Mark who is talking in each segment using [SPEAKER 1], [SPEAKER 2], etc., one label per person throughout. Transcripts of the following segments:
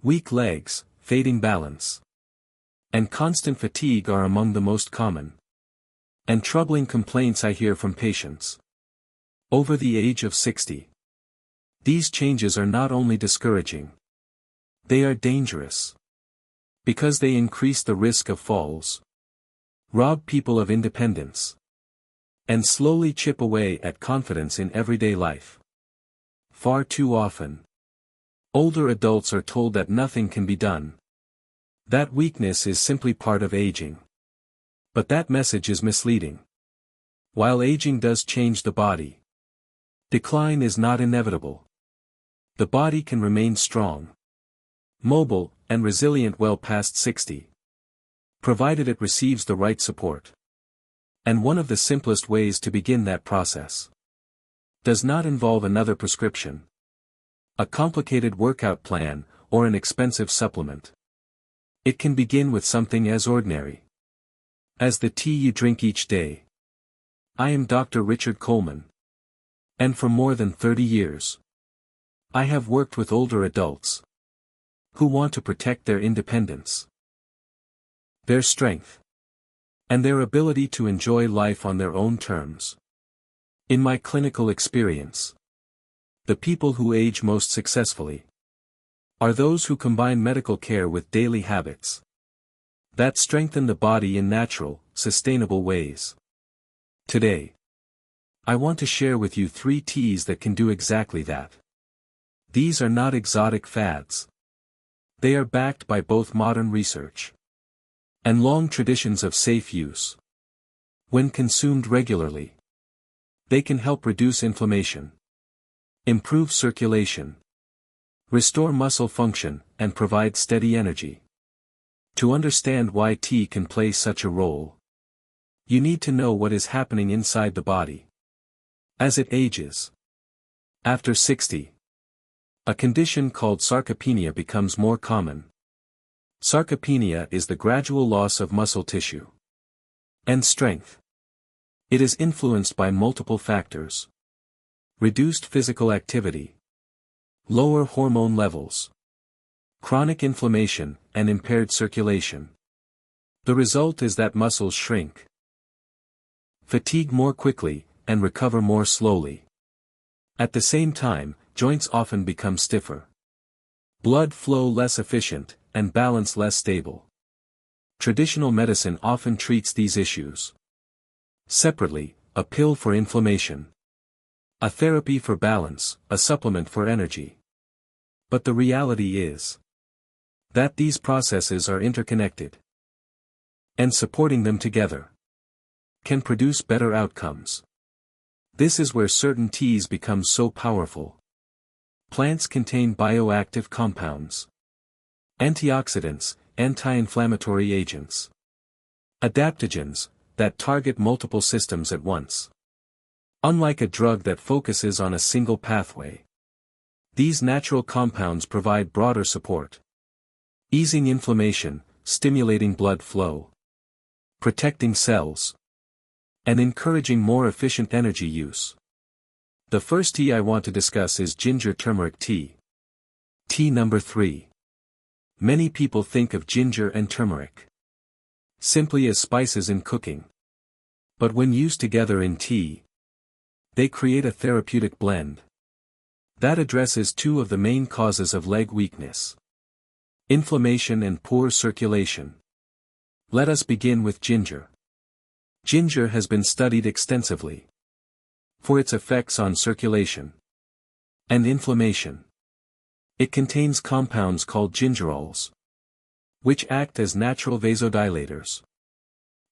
[SPEAKER 1] Weak legs, fading balance, and constant fatigue are among the most common and troubling complaints I hear from patients over the age of 60. These changes are not only discouraging, they are dangerous, because they increase the risk of falls, rob people of independence, and slowly chip away at confidence in everyday life. Far too often, older adults are told that nothing can be done, that weakness is simply part of aging. But that message is misleading. While aging does change the body, decline is not inevitable. The body can remain strong, mobile, and resilient well past 60, provided it receives the right support. And one of the simplest ways to begin that process does not involve another prescription, a complicated workout plan, or an expensive supplement. It can begin with something as ordinary as the tea you drink each day. I am Dr. Richard Coleman, and for more than 30 years, I have worked with older adults who want to protect their independence, their strength, and their ability to enjoy life on their own terms. In my clinical experience, the people who age most successfully are those who combine medical care with daily habits that strengthen the body in natural, sustainable ways. Today, I want to share with you 3 teas that can do exactly that. These are not exotic fads. They are backed by both modern research and long traditions of safe use. When consumed regularly, they can help reduce inflammation, improve circulation, restore muscle function, and provide steady energy. To understand why tea can play such a role, you need to know what is happening inside the body as it ages. After 60, a condition called sarcopenia becomes more common. Sarcopenia is the gradual loss of muscle tissue and strength. It is influenced by multiple factors: reduced physical activity, lower hormone levels, chronic inflammation, and impaired circulation. The result is that muscles shrink, fatigue more quickly, and recover more slowly. At the same time, joints often become stiffer, blood flow less efficient, and balance less stable. Traditional medicine often treats these issues separately: a pill for inflammation, a therapy for balance, a supplement for energy. But the reality is that these processes are interconnected, and supporting them together can produce better outcomes. This is where certain teas become so powerful. Plants contain bioactive compounds, antioxidants, anti-inflammatory agents, adaptogens, that target multiple systems at once. Unlike a drug that focuses on a single pathway, these natural compounds provide broader support, easing inflammation, stimulating blood flow, protecting cells, and encouraging more efficient energy use. The first tea I want to discuss is ginger turmeric tea. Tea number 3. Many people think of ginger and turmeric simply as spices in cooking. But when used together in tea, they create a therapeutic blend that addresses 2 of the main causes of leg weakness: inflammation and poor circulation. Let us begin with ginger. Ginger has been studied extensively for its effects on circulation and inflammation. It contains compounds called gingerols, which act as natural vasodilators.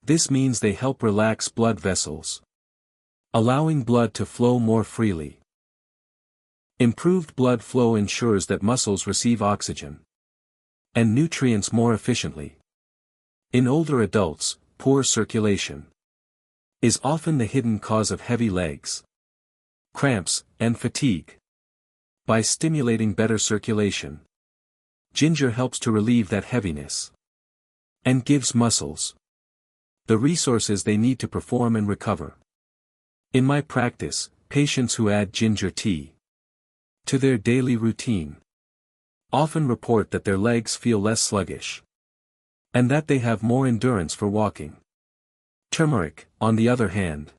[SPEAKER 1] This means they help relax blood vessels, allowing blood to flow more freely. Improved blood flow ensures that muscles receive oxygen and nutrients more efficiently. In older adults, poor circulation is often the hidden cause of heavy legs, cramps, and fatigue. By stimulating better circulation, ginger helps to relieve that heaviness and gives muscles the resources they need to perform and recover. In my practice, patients who add ginger tea to their daily routine often report that their legs feel less sluggish, and that they have more endurance for walking. Turmeric, on the other hand,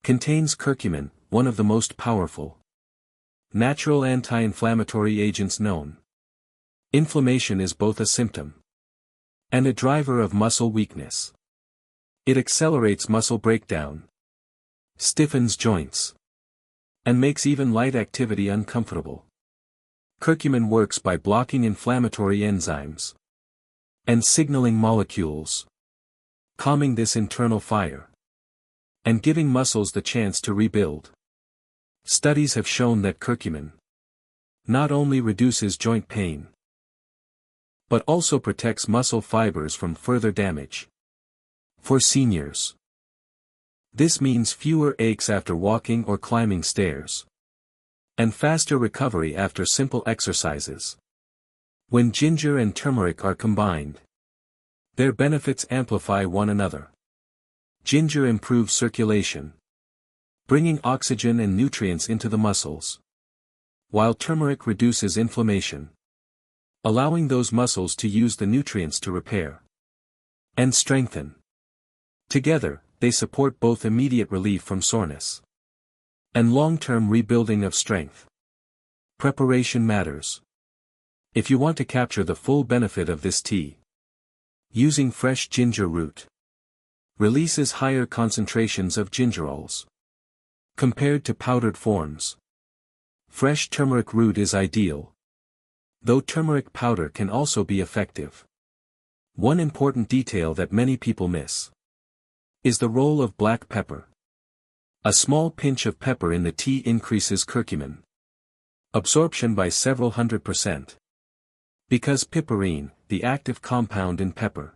[SPEAKER 1] contains curcumin, one of the most powerful natural anti-inflammatory agents known. Inflammation is both a symptom and a driver of muscle weakness. It accelerates muscle breakdown, stiffens joints, and makes even light activity uncomfortable. Curcumin works by blocking inflammatory enzymes and signaling molecules, calming this internal fire, and giving muscles the chance to rebuild. Studies have shown that curcumin not only reduces joint pain, but also protects muscle fibers from further damage. For seniors, this means fewer aches after walking or climbing stairs, and faster recovery after simple exercises. When ginger and turmeric are combined, their benefits amplify one another. Ginger improves circulation, bringing oxygen and nutrients into the muscles, while turmeric reduces inflammation, allowing those muscles to use the nutrients to repair and strengthen. Together, they support both immediate relief from soreness and long-term rebuilding of strength. Preparation matters. If you want to capture the full benefit of this tea, using fresh ginger root releases higher concentrations of gingerols compared to powdered forms. Fresh turmeric root is ideal, though turmeric powder can also be effective. One important detail that many people miss is the role of black pepper. A small pinch of pepper in the tea increases curcumin absorption by several 100%. Because piperine, the active compound in pepper,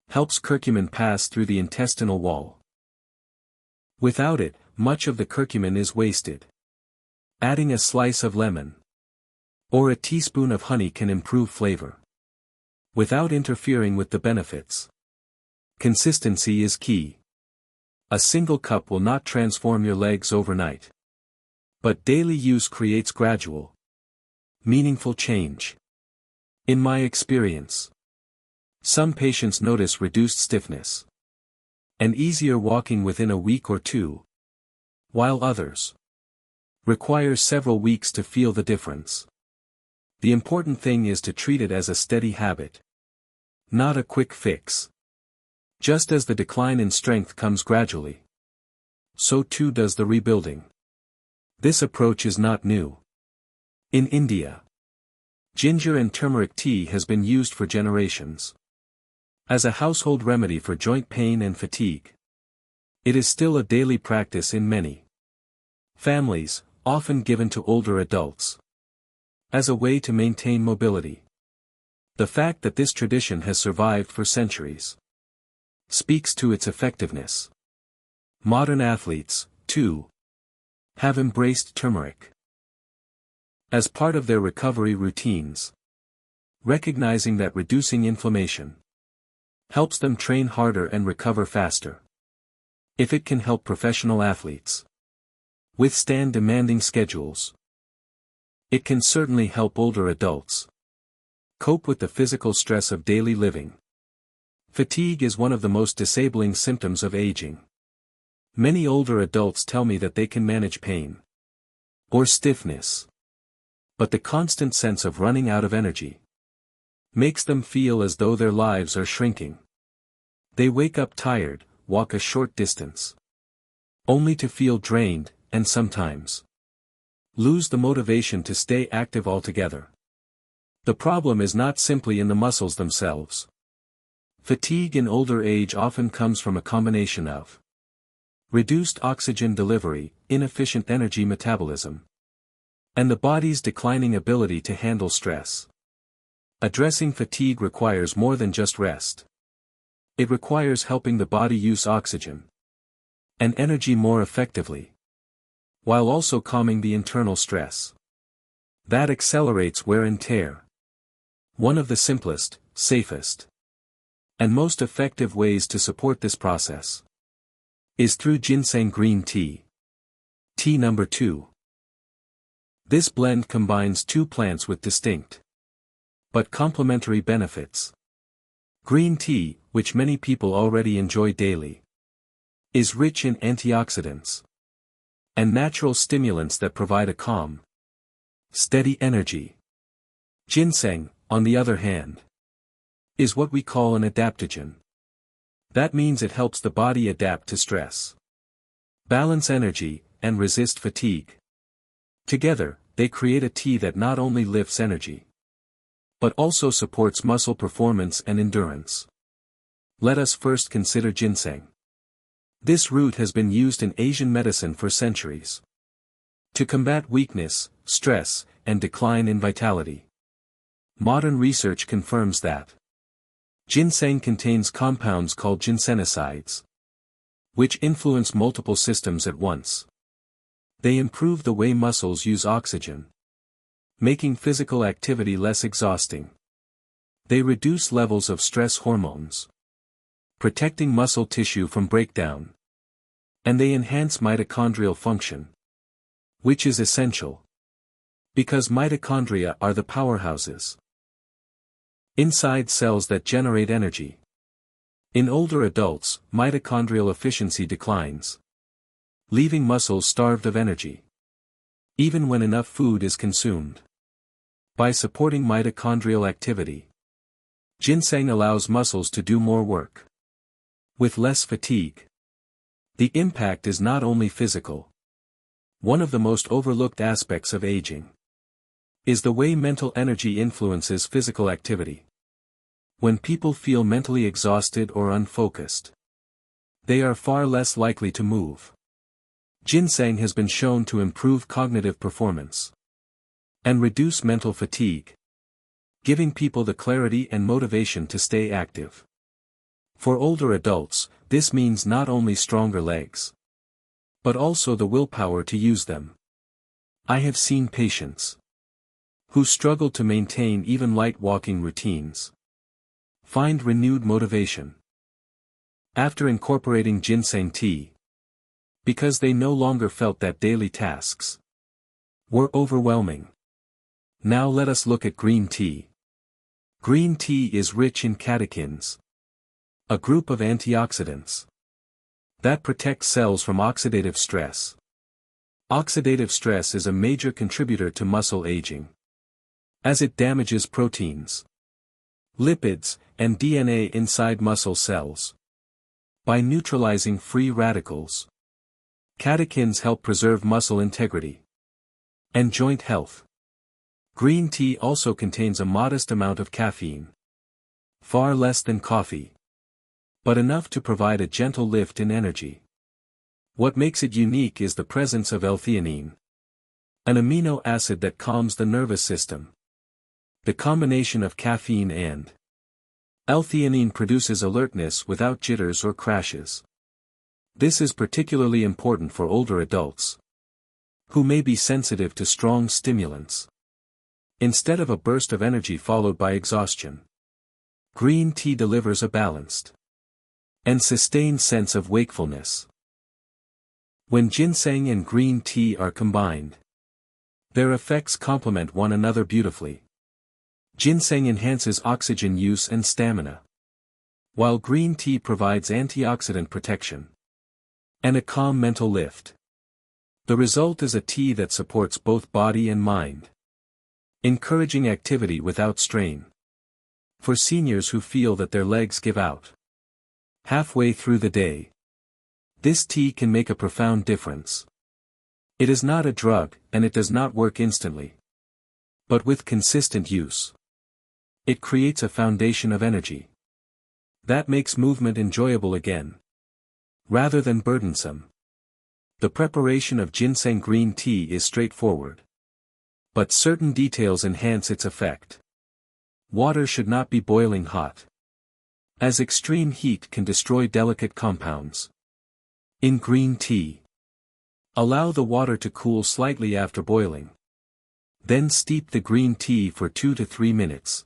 [SPEAKER 1] helps curcumin pass through the intestinal wall. Without it, much of the curcumin is wasted. Adding a slice of lemon or a teaspoon of honey can improve flavor, without interfering with the benefits. Consistency is key. A single cup will not transform your legs overnight, but daily use creates gradual, meaningful change. In my experience, some patients notice reduced stiffness and easier walking within a week or two, while others require several weeks to feel the difference. The important thing is to treat it as a steady habit, not a quick fix. Just as the decline in strength comes gradually, so too does the rebuilding. This approach is not new. In India, ginger and turmeric tea has been used for generations as a household remedy for joint pain and fatigue. It is still a daily practice in many families, often given to older adults as a way to maintain mobility. The fact that this tradition has survived for centuries speaks to its effectiveness. Modern athletes, too, have embraced turmeric as part of their recovery routines, recognizing that reducing inflammation helps them train harder and recover faster. If it can help professional athletes withstand demanding schedules, it can certainly help older adults cope with the physical stress of daily living. Fatigue is one of the most disabling symptoms of aging. Many older adults tell me that they can manage pain or stiffness, but the constant sense of running out of energy makes them feel as though their lives are shrinking. They wake up tired, walk a short distance, only to feel drained, and sometimes lose the motivation to stay active altogether. The problem is not simply in the muscles themselves. Fatigue in older age often comes from a combination of reduced oxygen delivery, inefficient energy metabolism, and the body's declining ability to handle stress. Addressing fatigue requires more than just rest. It requires helping the body use oxygen and energy more effectively, while also calming the internal stress that accelerates wear and tear. One of the simplest, safest, and most effective ways to support this process is through ginseng green tea. Tea number 2. This blend combines two plants with distinct but complementary benefits. Green tea, which many people already enjoy daily, is rich in antioxidants and natural stimulants that provide a calm, steady energy. Ginseng, on the other hand, is what we call an adaptogen. That means it helps the body adapt to stress, balance energy, and resist fatigue. Together, they create a tea that not only lifts energy, but also supports muscle performance and endurance. Let us first consider ginseng. This root has been used in Asian medicine for centuries to combat weakness, stress, and decline in vitality. Modern research confirms that ginseng contains compounds called ginsenosides, which influence multiple systems at once. They improve the way muscles use oxygen, making physical activity less exhausting. They reduce levels of stress hormones, protecting muscle tissue from breakdown. And they enhance mitochondrial function, which is essential, because mitochondria are the powerhouses inside cells that generate energy. In older adults, mitochondrial efficiency declines, leaving muscles starved of energy, even when enough food is consumed. By supporting mitochondrial activity, ginseng allows muscles to do more work with less fatigue. The impact is not only physical. One of the most overlooked aspects of aging is the way mental energy influences physical activity. When people feel mentally exhausted or unfocused, they are far less likely to move. Ginseng has been shown to improve cognitive performance and reduce mental fatigue, giving people the clarity and motivation to stay active. For older adults, this means not only stronger legs, but also the willpower to use them. I have seen patients who struggle to maintain even light walking routines find renewed motivation after incorporating ginseng tea, because they no longer felt that daily tasks were overwhelming. Now let us look at green tea. Green tea is rich in catechins, a group of antioxidants that protect cells from oxidative stress. Oxidative stress is a major contributor to muscle aging, as it damages proteins, lipids, and DNA inside muscle cells. By neutralizing free radicals, catechins help preserve muscle integrity and joint health. Green tea also contains a modest amount of caffeine, far less than coffee, but enough to provide a gentle lift in energy. What makes it unique is the presence of L-theanine, an amino acid that calms the nervous system. The combination of caffeine and L-theanine produces alertness without jitters or crashes. This is particularly important for older adults who may be sensitive to strong stimulants. Instead of a burst of energy followed by exhaustion, green tea delivers a balanced and sustained sense of wakefulness. When ginseng and green tea are combined, their effects complement one another beautifully. Ginseng enhances oxygen use and stamina, while green tea provides antioxidant protection and a calm mental lift. The result is a tea that supports both body and mind, encouraging activity without strain. For seniors who feel that their legs give out halfway through the day, this tea can make a profound difference. It is not a drug, and it does not work instantly. But with consistent use, it creates a foundation of energy that makes movement enjoyable again, rather than burdensome. The preparation of ginseng green tea is straightforward, but certain details enhance its effect. Water should not be boiling hot, as extreme heat can destroy delicate compounds. In green tea, allow the water to cool slightly after boiling. Then steep the green tea for 2 to 3 minutes,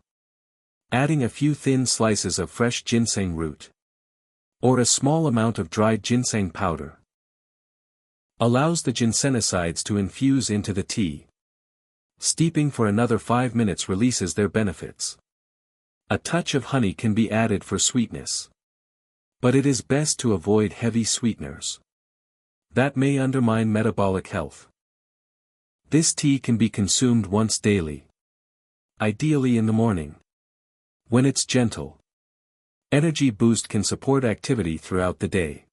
[SPEAKER 1] adding a few thin slices of fresh ginseng root, or a small amount of dried ginseng powder. Allows the ginsenosides to infuse into the tea. Steeping for another 5 minutes releases their benefits. A touch of honey can be added for sweetness. But it is best to avoid heavy sweeteners that may undermine metabolic health. This tea can be consumed once daily, ideally in the morning. When it's gentle, energy boost can support activity throughout the day.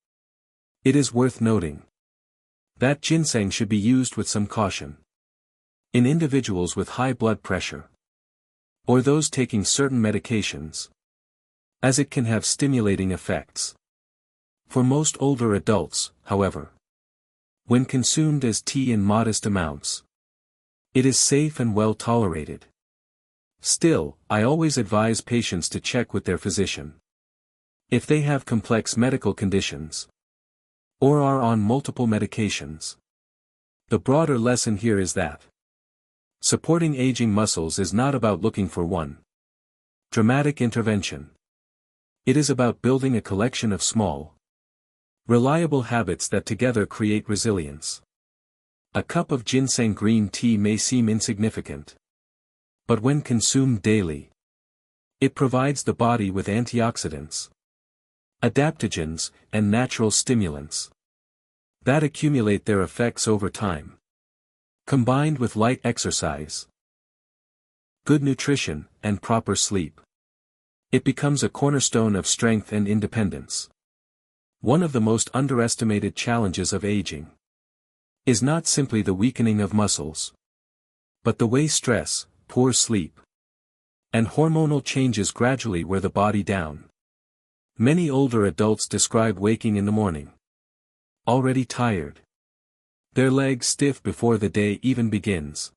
[SPEAKER 1] It is worth noting that ginseng should be used with some caution in individuals with high blood pressure or those taking certain medications, as it can have stimulating effects. For most older adults, however, when consumed as tea in modest amounts, it is safe and well tolerated. Still, I always advise patients to check with their physician if they have complex medical conditions or are on multiple medications. The broader lesson here is that supporting aging muscles is not about looking for one dramatic intervention. It is about building a collection of small, reliable habits that together create resilience. A cup of ginseng green tea may seem insignificant, but when consumed daily, it provides the body with antioxidants, adaptogens, and natural stimulants that accumulate their effects over time. Combined with light exercise, good nutrition, and proper sleep, it becomes a cornerstone of strength and independence. One of the most underestimated challenges of aging is not simply the weakening of muscles, but the way stress, poor sleep, and hormonal changes gradually wear the body down. Many older adults describe waking in the morning already tired, their legs stiff before the day even begins.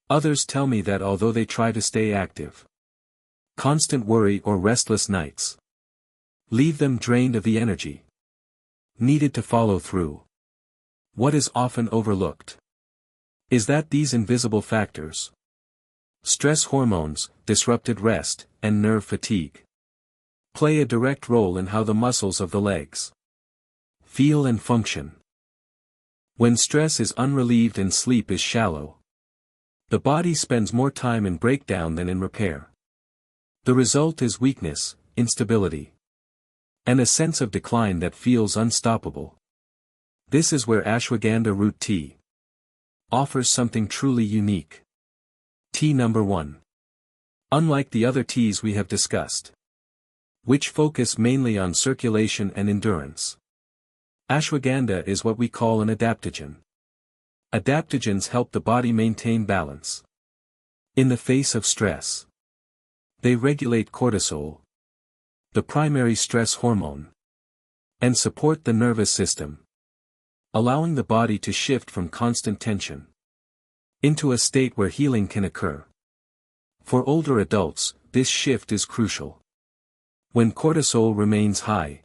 [SPEAKER 1] Others tell me that although they try to stay active, constant worry or restless nights leave them drained of the energy needed to follow through. What is often overlooked is that these invisible factors, stress hormones, disrupted rest, and nerve fatigue, play a direct role in how the muscles of the legs feel and function. When stress is unrelieved and sleep is shallow, the body spends more time in breakdown than in repair. The result is weakness, instability, and a sense of decline that feels unstoppable. This is where ashwagandha root tea offers something truly unique. Tea number 1. Unlike the other teas we have discussed, which focus mainly on circulation and endurance, ashwagandha is what we call an adaptogen. Adaptogens help the body maintain balance in the face of stress. They regulate cortisol, the primary stress hormone, and support the nervous system, allowing the body to shift from constant tension into a state where healing can occur. For older adults, this shift is crucial. When cortisol remains high,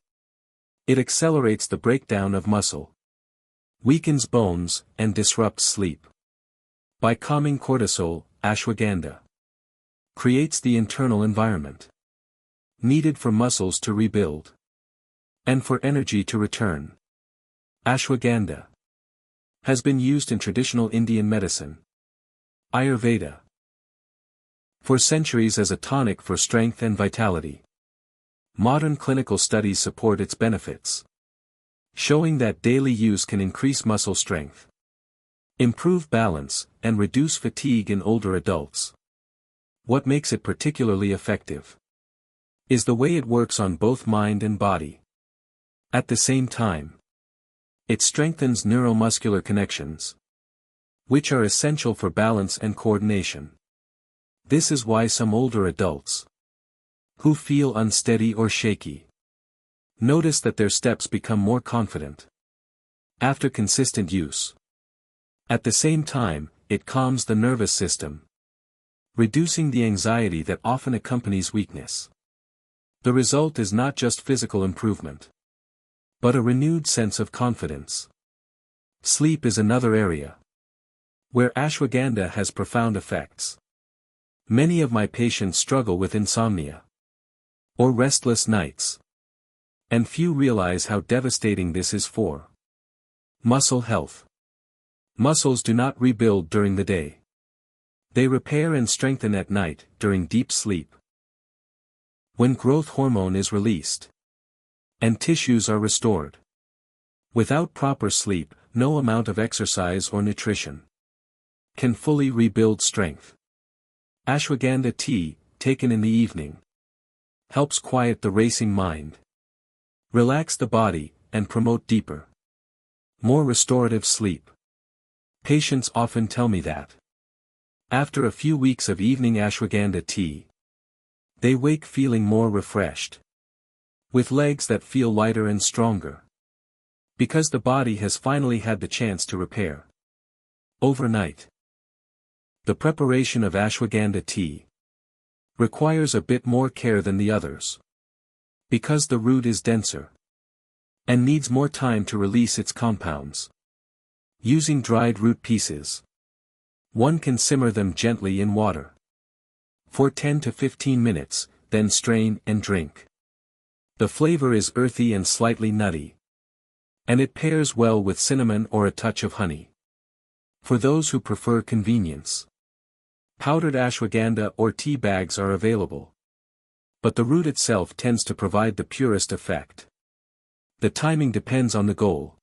[SPEAKER 1] it accelerates the breakdown of muscle, weakens bones, and disrupts sleep. By calming cortisol, ashwagandha creates the internal environment needed for muscles to rebuild and for energy to return. Ashwagandha has been used in traditional Indian medicine, Ayurveda, for centuries as a tonic for strength and vitality. Modern clinical studies support its benefits, showing that daily use can increase muscle strength, improve balance, and reduce fatigue in older adults. What makes it particularly effective is the way it works on both mind and body. At the same time, it strengthens neuromuscular connections, which are essential for balance and coordination. This is why some older adults who feel unsteady or shaky notice that their steps become more confident after consistent use. At the same time, it calms the nervous system, reducing the anxiety that often accompanies weakness. The result is not just physical improvement, but a renewed sense of confidence. Sleep is another area where ashwagandha has profound effects. Many of my patients struggle with insomnia or restless nights, and few realize how devastating this is for muscle health. Muscles do not rebuild during the day. They repair and strengthen at night, during deep sleep, when growth hormone is released, and tissues are restored. Without proper sleep, no amount of exercise or nutrition can fully rebuild strength. Ashwagandha tea, taken in the evening, helps quiet the racing mind, relax the body, and promote deeper, more restorative sleep. Patients often tell me that after a few weeks of evening ashwagandha tea, they wake feeling more refreshed, with legs that feel lighter and stronger, because the body has finally had the chance to repair. Overnight. The preparation of ashwagandha tea requires a bit more care than the others, because the root is denser and needs more time to release its compounds. Using dried root pieces, one can simmer them gently in water for 10 to 15 minutes, then strain and drink. The flavor is earthy and slightly nutty, and it pairs well with cinnamon or a touch of honey. For those who prefer convenience, powdered ashwagandha or tea bags are available, but the root itself tends to provide the purest effect. The timing depends on the goal.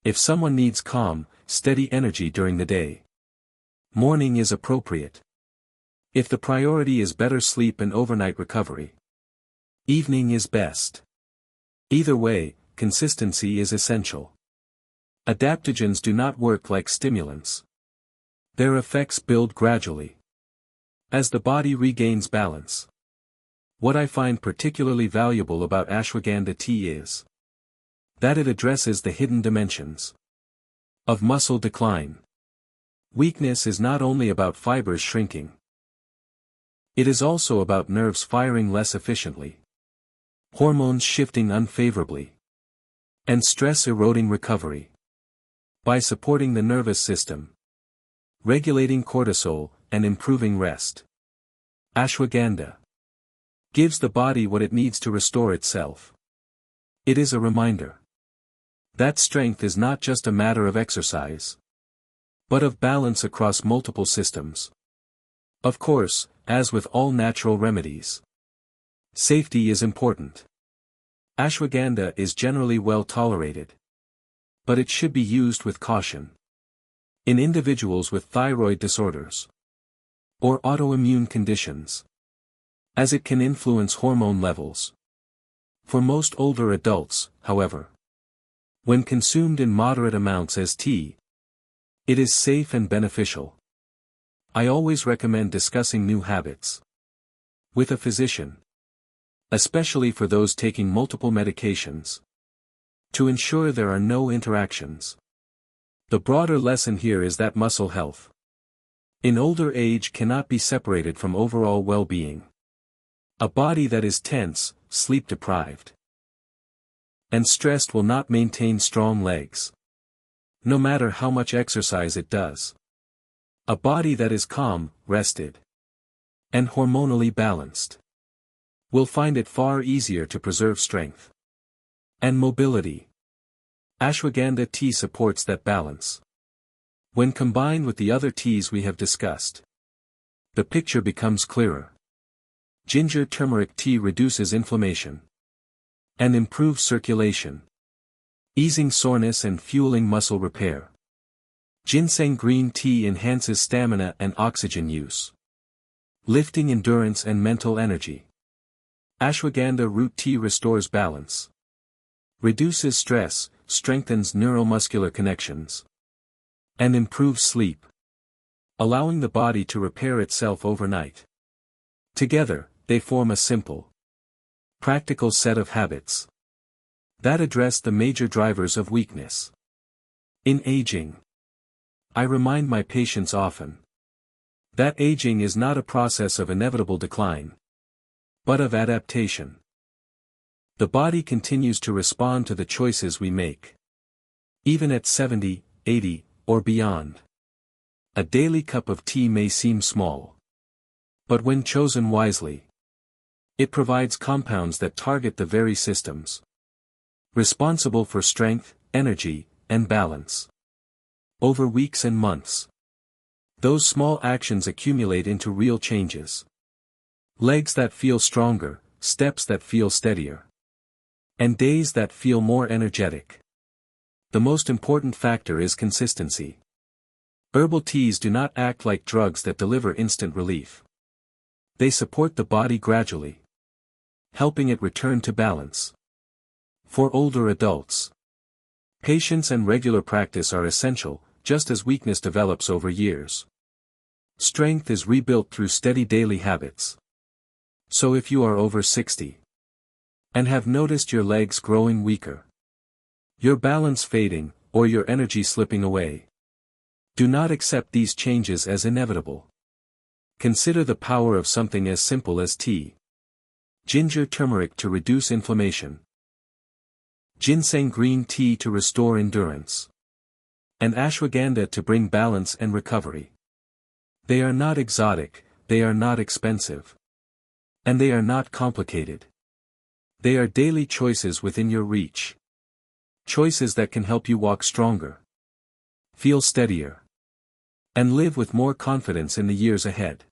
[SPEAKER 1] If someone needs calm, steady energy during the day, morning is appropriate. If the priority is better sleep and overnight recovery, evening is best. Either way, consistency is essential. Adaptogens do not work like stimulants. Their effects build gradually, as the body regains balance. What I find particularly valuable about ashwagandha tea is that it addresses the hidden dimensions of muscle decline. Weakness is not only about fibers shrinking. It is also about nerves firing less efficiently, hormones shifting unfavorably, and stress eroding recovery. By supporting the nervous system, regulating cortisol, and improving rest, ashwagandha gives the body what it needs to restore itself. It is a reminder that strength is not just a matter of exercise, but of balance across multiple systems. Of course, as with all natural remedies, safety is important. Ashwagandha is generally well tolerated, but it should be used with caution. In individuals with thyroid disorders or autoimmune conditions, as it can influence hormone levels. For most older adults, however, when consumed in moderate amounts as tea, it is safe and beneficial. I always recommend discussing new habits with a physician, especially for those taking multiple medications, to ensure there are no interactions. The broader lesson here is that muscle health in older age cannot be separated from overall well-being. A body that is tense, sleep-deprived, and stressed will not maintain strong legs, no matter how much exercise it does. A body that is calm, rested, and hormonally balanced will find it far easier to preserve strength and mobility. Ashwagandha tea supports that balance. When combined with the other teas we have discussed, the picture becomes clearer. Ginger turmeric tea reduces inflammation and improves circulation, easing soreness and fueling muscle repair. Ginseng green tea enhances stamina and oxygen use, lifting endurance and mental energy. Ashwagandha root tea restores balance, reduces stress, strengthens neuromuscular connections, and improves sleep, allowing the body to repair itself overnight. Together, they form a simple, practical set of habits that address the major drivers of weakness. In aging, I remind my patients often that aging is not a process of inevitable decline, but of adaptation. The body continues to respond to the choices we make, even at 70, 80, or beyond. A daily cup of tea may seem small, but when chosen wisely, it provides compounds that target the very systems responsible for strength, energy, and balance. Over weeks and months, Those small actions accumulate into real changes. Legs that feel stronger, steps that feel steadier. And days that feel more energetic. The most important factor is consistency. Herbal teas do not act like drugs that deliver instant relief. They support the body gradually, helping it return to balance. For older adults, patience and regular practice are essential, just as weakness develops over years. Strength is rebuilt through steady daily habits. So if you are over 60 and have noticed your legs growing weaker, your balance fading, or your energy slipping away, do not accept these changes as inevitable. Consider the power of something as simple as tea. Ginger turmeric to reduce inflammation. Ginseng green tea to restore endurance. And ashwagandha to bring balance and recovery. They are not exotic, they are not expensive. And they are not complicated. They are daily choices within your reach. Choices that can help you walk stronger, feel steadier, and live with more confidence in the years ahead.